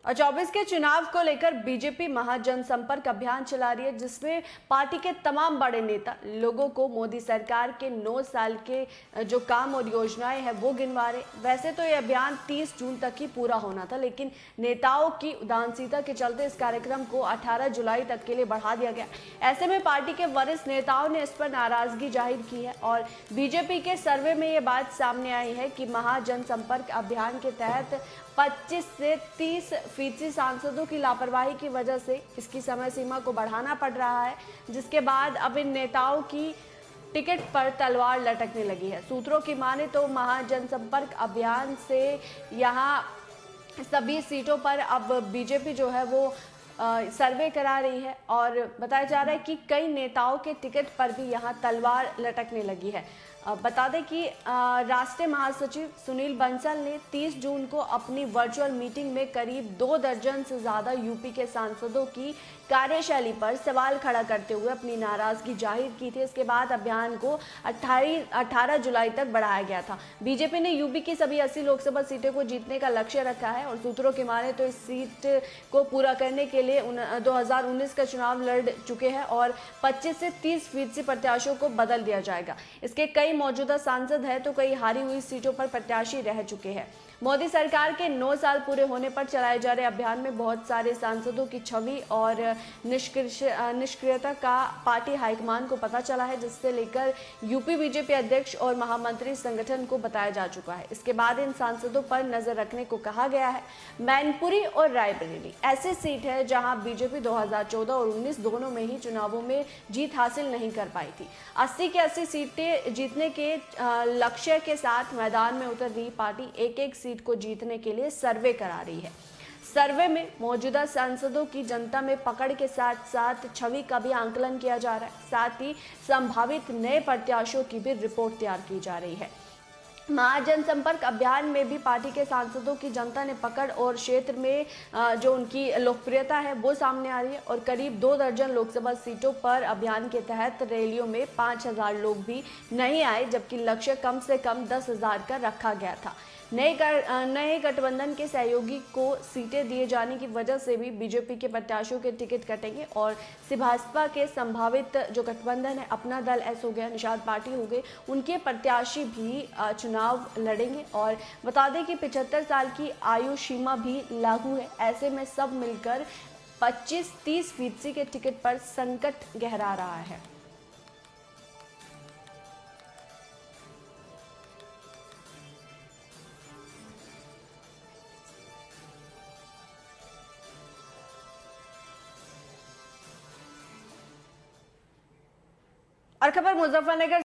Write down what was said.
और 24 के चुनाव को लेकर बीजेपी महाजनसंपर्क अभियान चला रही है, जिसमें पार्टी के तमाम बड़े नेता लोगों को मोदी सरकार के 9 साल के जो काम और योजनाएं हैं वो गिनवा रहे। वैसे तो ये अभियान 30 जून तक ही पूरा होना था, लेकिन नेताओं की उदासीनता के चलते इस कार्यक्रम को 18 जुलाई तक के लिए बढ़ा दिया गया। ऐसे में पार्टी के वरिष्ठ नेताओं ने इस पर नाराजगी जाहिर की है और बीजेपी के सर्वे में ये बात सामने आई है कि महाजनसंपर्क अभियान के तहत 25 से 30% सांसदों की लापरवाही की वजह से इसकी समय सीमा को बढ़ाना पड़ रहा है, जिसके बाद अब इन नेताओं की टिकट पर तलवार लटकने लगी है। सूत्रों की माने तो महाजनसंपर्क अभियान से यहाँ सभी सीटों पर अब बीजेपी जो है वो सर्वे करा रही है और बताया जा रहा है कि कई नेताओं के टिकट पर भी यहाँ तलवार लटकने लगी है। बता दें कि राष्ट्रीय महासचिव सुनील बंसल ने 30 जून को अपनी वर्चुअल मीटिंग में करीब 2 दर्जन से ज़्यादा यूपी के सांसदों की कार्यशैली पर सवाल खड़ा करते हुए अपनी नाराज़गी जाहिर की थी। इसके बाद अभियान को 18 जुलाई तक बढ़ाया गया था। बीजेपी ने यूपी की सभी 80 लोकसभा सीटों को जीतने का लक्ष्य रखा है और सूत्रों की माने तो इस सीट को पूरा करने के लिए 2019 का चुनाव लड़ चुके हैं और 25 से 30% प्रत्याशियों को बदल दिया जाएगा। इसके कई मौजूदा सांसद हैं तो कई हारी हुई सीटों पर प्रत्याशी रह चुके हैं। मोदी सरकार के 9 साल पूरे होने पर चलाए जा रहे अभियान में बहुत सारे सांसदों की छवि और निष्क्रियता का पार्टी हाईकमान को पता चला है, जिससे लेकर यूपी बीजेपी अध्यक्ष और महामंत्री संगठन को बताया जा चुका है। इसके बाद इन सांसदों पर नजर रखने को कहा गया है। मैनपुरी और रायबरेली ऐसी सीट है जहां बीजेपी 2014 और 19 दोनों में ही चुनावों में जीत हासिल नहीं कर पाई थी। 80 की 80 सीटें जीतने के लक्ष्य के साथ मैदान में उतर रही पार्टी एक सीट को जीतने के लिए सर्वे करा रही है। सर्वे में मौजूदा सांसदों की जनता में पकड़ के साथ साथ छवि का भी आंकलन किया जा रहा है। साथ ही संभावित नए प्रत्याशियों की भी रिपोर्ट तैयार की जा रही है। महाजनसंपर्क अभियान में भी पार्टी के सांसदों की जनता ने पकड़ और क्षेत्र में जो उनकी लोकप्रियता है वो सामने आ रही है और करीब 2 दर्जन लोकसभा सीटों पर अभियान के तहत रैलियों में 5,000 लोग भी नहीं आए, जबकि लक्ष्य कम से कम 10,000 का रखा गया था। नए गठबंधन के सहयोगी को सीटें दिए जाने की वजह से भी बीजेपी के प्रत्याशियों के टिकट कटेंगे और भाजपा के संभावित जो गठबंधन है, अपना दल एस हो गया, निषाद पार्टी हो गए, उनके प्रत्याशी भी चुनाव लड़ेंगे। और बता दें कि 75 साल की आयु सीमा भी लागू है। ऐसे में सब मिलकर 25-30% के टिकट पर संकट गहरा रहा है। और खबर मुजफ्फरनगर